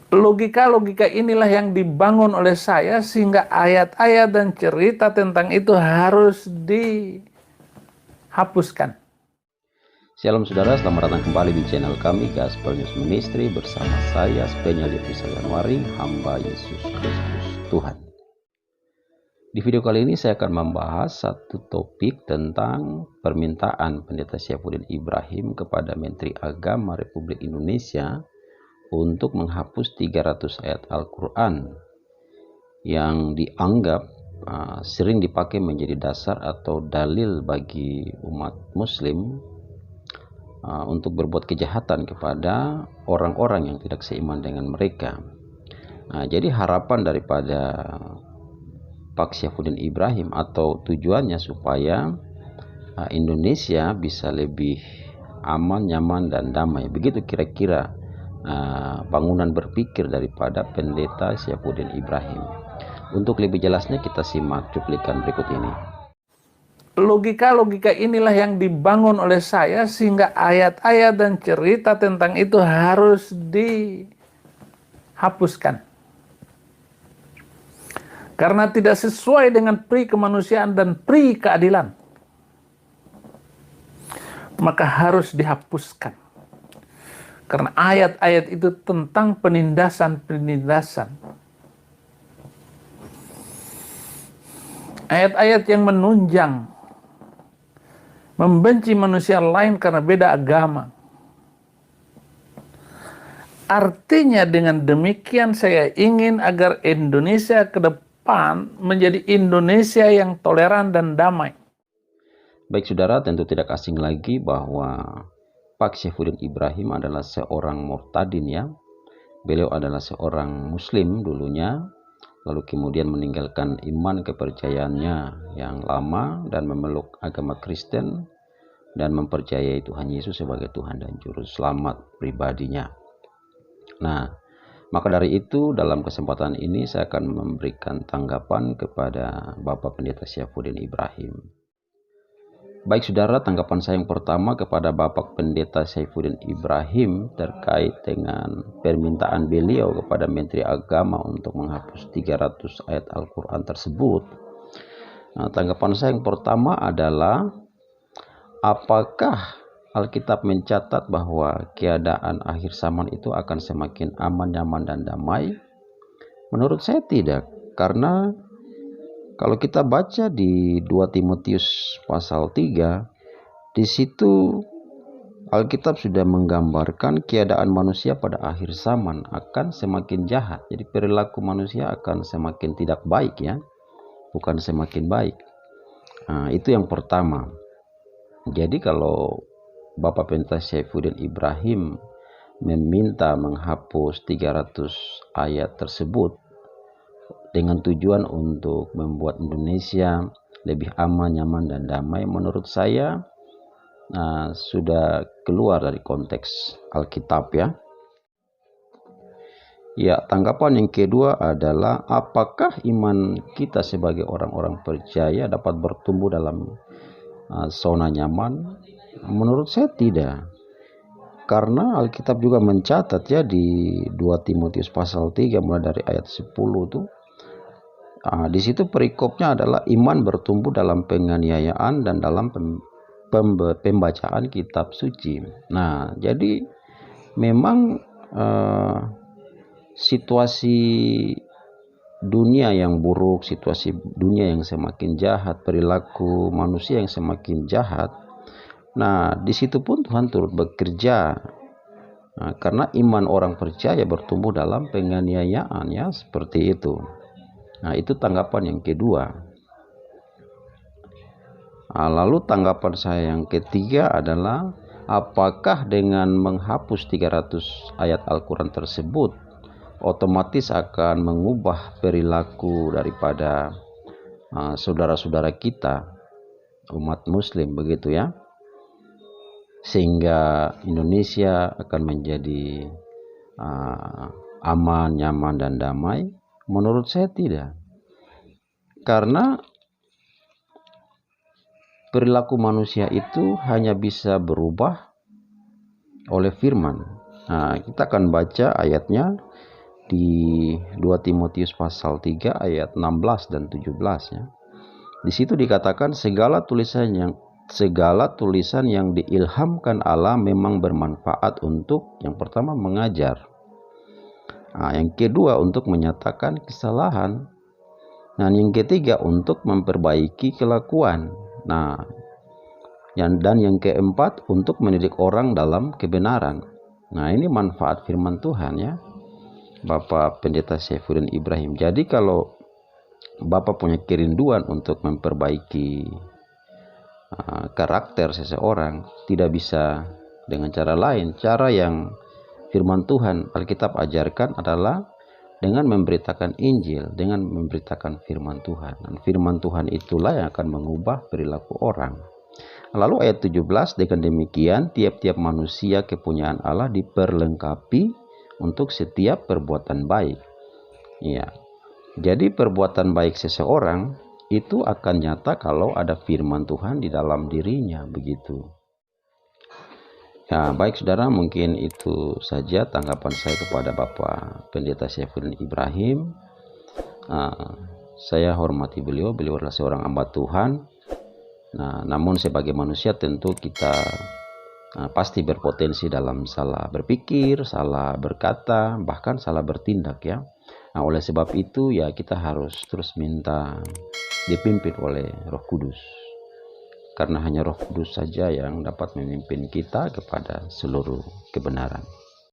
Logika-logika inilah yang dibangun oleh saya sehingga ayat-ayat dan cerita tentang itu harus dihapuskan. Shalom saudara, selamat datang kembali di channel kami Gospel News Ministry bersama saya Spenial Devisa Januari, hamba Yesus Kristus Tuhan. Di video kali ini saya akan membahas satu topik tentang permintaan Pendeta Syaifuddin Ibrahim kepada Menteri Agama Republik Indonesia untuk menghapus 300 ayat Al-Quran yang dianggap sering dipakai menjadi dasar atau dalil bagi umat Muslim untuk berbuat kejahatan kepada orang-orang yang tidak seiman dengan mereka. Jadi harapan daripada Pak Syaifuddin Ibrahim atau tujuannya supaya Indonesia bisa lebih aman, nyaman, dan damai. Begitu kira-kira bangunan berpikir daripada Pendeta Syaifuddin Ibrahim. Untuk lebih jelasnya kita simak cuplikan berikut ini. Logika-logika inilah yang dibangun oleh saya sehingga ayat-ayat dan cerita tentang itu harus dihapuskan. Karena tidak sesuai dengan pri kemanusiaan dan pri keadilan. Maka harus dihapuskan. Karena ayat-ayat itu tentang penindasan-penindasan. Ayat-ayat yang menunjang, membenci manusia lain karena beda agama. Artinya dengan demikian saya ingin agar Indonesia ke depan menjadi Indonesia yang toleran dan damai. Baik saudara, tentu tidak asing lagi bahwa Pak Syaifuddin Ibrahim adalah seorang murtadin ya. Beliau adalah seorang muslim dulunya, lalu kemudian meninggalkan iman kepercayaannya yang lama dan memeluk agama Kristen dan mempercayai Tuhan Yesus sebagai Tuhan dan Juru Selamat pribadinya. Nah, maka dari itu dalam kesempatan ini saya akan memberikan tanggapan kepada Bapak Pendeta Syaifuddin Ibrahim. Baik saudara, tanggapan saya yang pertama kepada Bapak Pendeta Syaifuddin Ibrahim terkait dengan permintaan beliau kepada Menteri Agama untuk menghapus 300 ayat Al-Quran tersebut. Nah, tanggapan saya yang pertama adalah, apakah Alkitab mencatat bahwa keadaan akhir zaman itu akan semakin aman, nyaman, dan damai? Menurut saya tidak, karena kalau kita baca di 2 Timotius pasal 3, di situ Alkitab sudah menggambarkan keadaan manusia pada akhir zaman akan semakin jahat. Jadi perilaku manusia akan semakin tidak baik ya, bukan semakin baik. Nah, itu yang pertama. Jadi kalau Bapak Pendeta Syaifuddin Ibrahim meminta menghapus 300 ayat tersebut dengan tujuan untuk membuat Indonesia lebih aman, nyaman, dan damai, menurut saya sudah keluar dari konteks Alkitab ya. Ya, tanggapan yang kedua adalah, apakah iman kita sebagai orang-orang percaya dapat bertumbuh dalam zona nyaman? Menurut saya tidak. Karena Alkitab juga mencatat ya di 2 Timotius pasal 3 mulai dari ayat 10 tuh. Di situ perikopnya adalah iman bertumbuh dalam penganiayaan dan dalam pembacaan kitab suci. Nah, jadi memang situasi dunia yang buruk, situasi dunia yang semakin jahat, perilaku manusia yang semakin jahat. Nah, di situ pun Tuhan turut bekerja. Karena iman orang percaya bertumbuh dalam penganiayaan ya, seperti itu. Nah, itu tanggapan yang kedua. Lalu tanggapan saya yang ketiga adalah, apakah dengan menghapus 300 ayat Al-Quran tersebut otomatis akan mengubah perilaku daripada saudara-saudara kita umat Muslim begitu ya, sehingga Indonesia akan menjadi aman, nyaman, dan damai? Menurut saya tidak, karena perilaku manusia itu hanya bisa berubah oleh firman. Nah, kita akan baca ayatnya di 2 Timotius pasal 3 ayat 16 dan 17 ya. Di situ dikatakan segala tulisan yang diilhamkan Allah memang bermanfaat untuk yang pertama mengajar. Nah, yang kedua untuk menyatakan kesalahan. Dan yang ketiga untuk memperbaiki kelakuan. Nah, dan yang keempat untuk mendidik orang dalam kebenaran. Nah, ini manfaat firman Tuhan ya, Bapak Pendeta Saifuddin Ibrahim. Jadi kalau Bapak punya kerinduan untuk memperbaiki karakter seseorang, tidak bisa dengan cara lain. Cara yang firman Tuhan Alkitab ajarkan adalah dengan memberitakan Injil, dengan memberitakan firman Tuhan. Dan firman Tuhan itulah yang akan mengubah perilaku orang. Lalu ayat 17, dengan demikian tiap-tiap manusia kepunyaan Allah diperlengkapi untuk setiap perbuatan baik. Ya. Jadi perbuatan baik seseorang itu akan nyata kalau ada firman Tuhan di dalam dirinya, begitu. Ya, baik saudara, mungkin itu saja tanggapan saya kepada Bapak Pendeta Saifuddin Ibrahim. Saya hormati beliau adalah seorang hamba Tuhan. Nah, namun sebagai manusia tentu kita pasti berpotensi dalam salah berpikir, salah berkata, bahkan salah bertindak ya. Nah, oleh sebab itu ya kita harus terus minta dipimpin oleh Roh Kudus. Karena hanya Roh Kudus saja yang dapat memimpin kita kepada seluruh kebenaran.